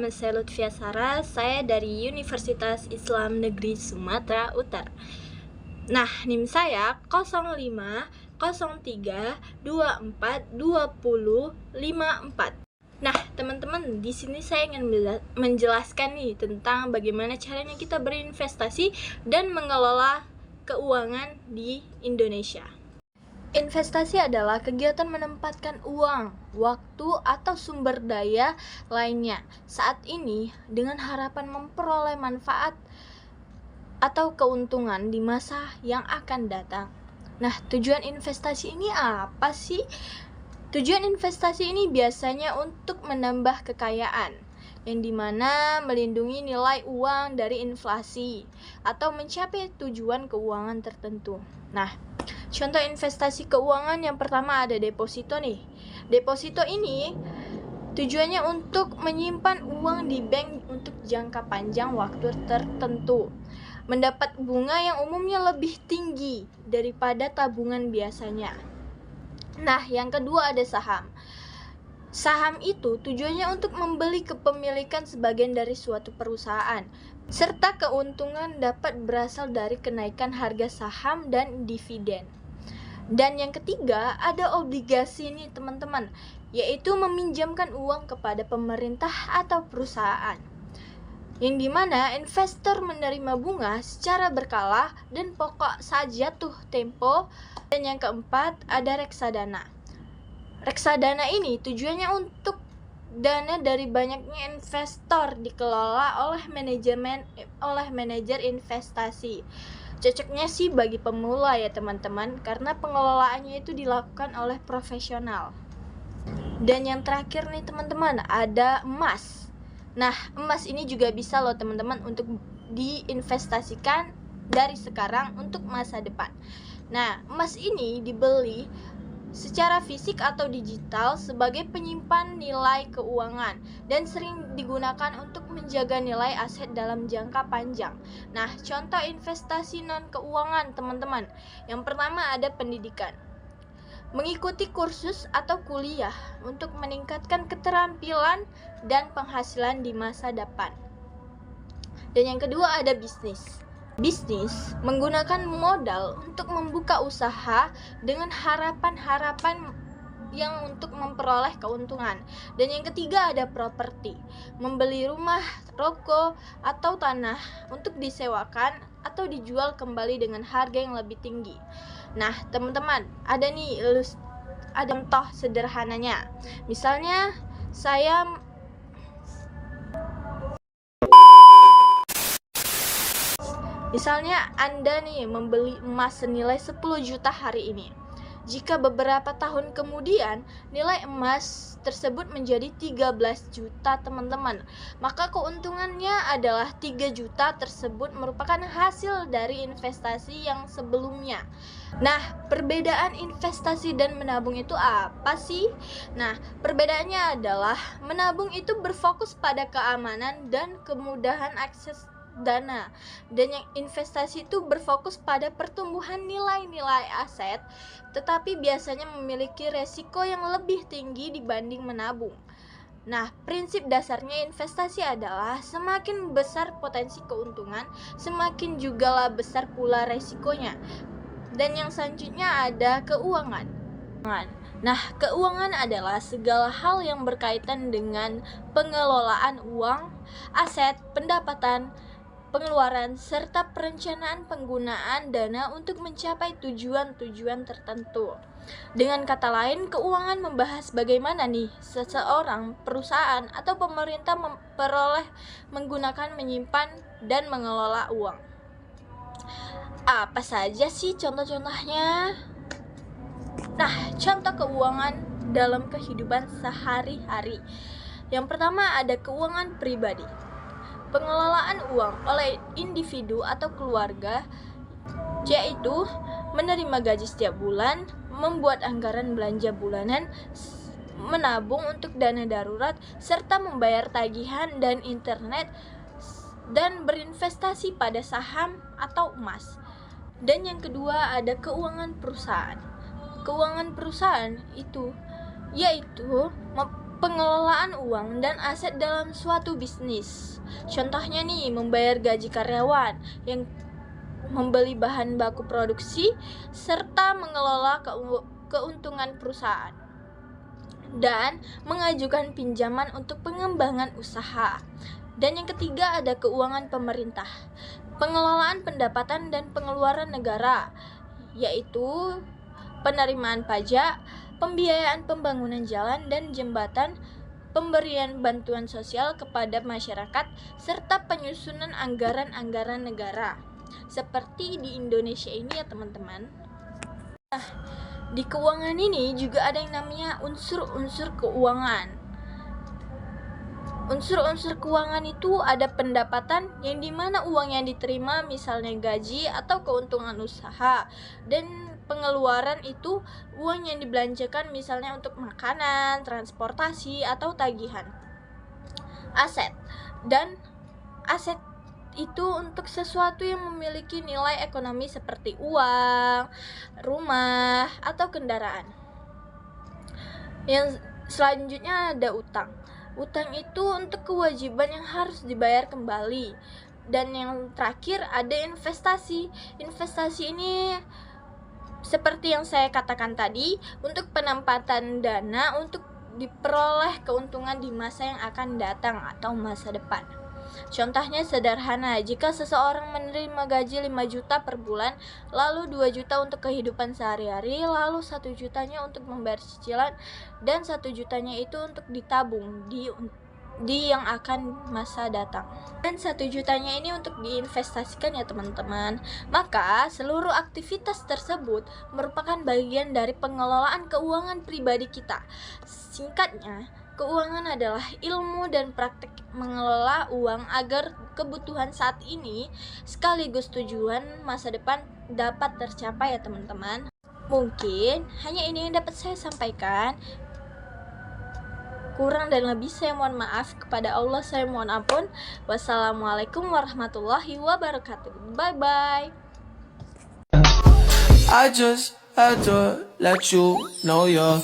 nama saya Lutfia Sara, saya dari Universitas Islam Negeri Sumatera Utara. Nah, NIM saya 0503242054. Nah, teman-teman, di sini saya ingin menjelaskan nih tentang bagaimana caranya kita berinvestasi dan mengelola keuangan di Indonesia. Investasi adalah kegiatan menempatkan uang, waktu, atau sumber daya lainnya saat ini dengan harapan memperoleh manfaat atau keuntungan di masa yang akan datang. Nah, tujuan investasi ini apa sih? Tujuan investasi ini biasanya untuk menambah kekayaan, yang dimana melindungi nilai uang dari inflasi atau mencapai tujuan keuangan tertentu. Nah, contoh investasi keuangan yang pertama ada deposito nih. Deposito ini tujuannya untuk menyimpan uang di bank untuk jangka panjang waktu tertentu, mendapat bunga yang umumnya lebih tinggi daripada tabungan biasanya. Nah, yang kedua ada saham. Saham itu tujuannya untuk membeli kepemilikan sebagian dari suatu perusahaan, serta keuntungan dapat berasal dari kenaikan harga saham dan dividen. Dan yang ketiga ada obligasi nih teman-teman, yaitu meminjamkan uang kepada pemerintah atau perusahaan, yang dimana investor menerima bunga secara berkala dan pokok saat jatuh tempo. Dan yang keempat ada reksadana. Reksadana ini tujuannya untuk dana dari banyaknya investor dikelola oleh manajer investasi. Cocoknya sih bagi pemula ya teman-teman, karena pengelolaannya itu dilakukan oleh profesional. Dan yang terakhir nih teman-teman, ada emas. Nah, emas ini juga bisa loh teman-teman untuk diinvestasikan dari sekarang untuk masa depan. Nah, emas ini dibeli secara fisik atau digital sebagai penyimpan nilai keuangan dan sering digunakan untuk menjaga nilai aset dalam jangka panjang. Nah, contoh investasi non-keuangan teman-teman. Yang pertama ada pendidikan. Mengikuti kursus atau kuliah untuk meningkatkan keterampilan dan penghasilan di masa depan. Dan yang kedua ada bisnis. Bisnis menggunakan modal untuk membuka usaha dengan harapan-harapan yang untuk memperoleh keuntungan. Dan yang ketiga ada properti. Membeli rumah, toko, atau tanah untuk disewakan atau dijual kembali dengan harga yang lebih tinggi. Nah, teman-teman, ada contoh sederhananya. Misalnya Anda nih membeli emas senilai 10 juta hari ini. Jika beberapa tahun kemudian nilai emas tersebut menjadi 13 juta teman-teman, maka keuntungannya adalah 3 juta tersebut merupakan hasil dari investasi yang sebelumnya. Nah, perbedaan investasi dan menabung itu apa sih? Nah, perbedaannya adalah menabung itu berfokus pada keamanan dan kemudahan akses dana, dan yang investasi itu berfokus pada pertumbuhan nilai-nilai aset, tetapi biasanya memiliki resiko yang lebih tinggi dibanding menabung. Nah, prinsip dasarnya investasi adalah semakin besar potensi keuntungan, semakin juga besar pula resikonya. Dan yang selanjutnya ada keuangan. Nah, keuangan adalah segala hal yang berkaitan dengan pengelolaan uang, aset, pendapatan, pengeluaran, serta perencanaan penggunaan dana untuk mencapai tujuan-tujuan tertentu. Dengan kata lain, keuangan membahas bagaimana nih seseorang, perusahaan, atau pemerintah menggunakan, menyimpan, dan mengelola uang. Apa saja sih contoh-contohnya? Nah, contoh keuangan dalam kehidupan sehari-hari. Yang pertama ada keuangan pribadi. Pengelolaan uang oleh individu atau keluarga, yaitu menerima gaji setiap bulan, membuat anggaran belanja bulanan, menabung untuk dana darurat, serta membayar tagihan dan internet, dan berinvestasi pada saham atau emas. Dan yang kedua ada keuangan perusahaan. Keuangan perusahaan itu yaitu pengelolaan uang dan aset dalam suatu bisnis. Contohnya nih, membayar gaji karyawan, yang membeli bahan baku produksi, serta mengelola keuntungan perusahaan, dan mengajukan pinjaman untuk pengembangan usaha. Dan yang ketiga ada keuangan pemerintah, pengelolaan pendapatan dan pengeluaran negara, yaitu penerimaan pajak, pembiayaan pembangunan jalan dan jembatan, pemberian bantuan sosial kepada masyarakat, serta penyusunan anggaran-anggaran negara. Seperti di Indonesia ini ya teman-teman. Nah, di keuangan ini juga ada yang namanya unsur-unsur keuangan. Unsur-unsur keuangan itu ada pendapatan yang dimana uang yang diterima misalnya gaji atau keuntungan usaha, dan pengeluaran itu uang yang dibelanjakan misalnya untuk makanan, transportasi, atau tagihan. Aset itu untuk sesuatu yang memiliki nilai ekonomi seperti uang, rumah, atau kendaraan. Yang selanjutnya ada utang. Utang itu untuk kewajiban yang harus dibayar kembali. Dan yang terakhir ada investasi. Investasi ini seperti yang saya katakan tadi, untuk penempatan dana untuk diperoleh keuntungan di masa yang akan datang atau masa depan. Contohnya sederhana, jika seseorang menerima gaji 5 juta per bulan, lalu 2 juta untuk kehidupan sehari-hari, lalu 1 jutanya untuk membayar cicilan, dan 1 jutanya itu untuk ditabung di yang akan masa datang, dan 1 jutanya ini untuk diinvestasikan ya teman-teman. Maka seluruh aktivitas tersebut merupakan bagian dari pengelolaan keuangan pribadi kita. Singkatnya, keuangan adalah ilmu dan praktik mengelola uang agar kebutuhan saat ini sekaligus tujuan masa depan dapat tercapai ya teman-teman. Mungkin hanya ini yang dapat saya sampaikan. Kurang dan lebih saya mohon maaf, kepada Allah saya mohon ampun. Wassalamualaikum warahmatullahi wabarakatuh. Bye bye. I just had to let you know you're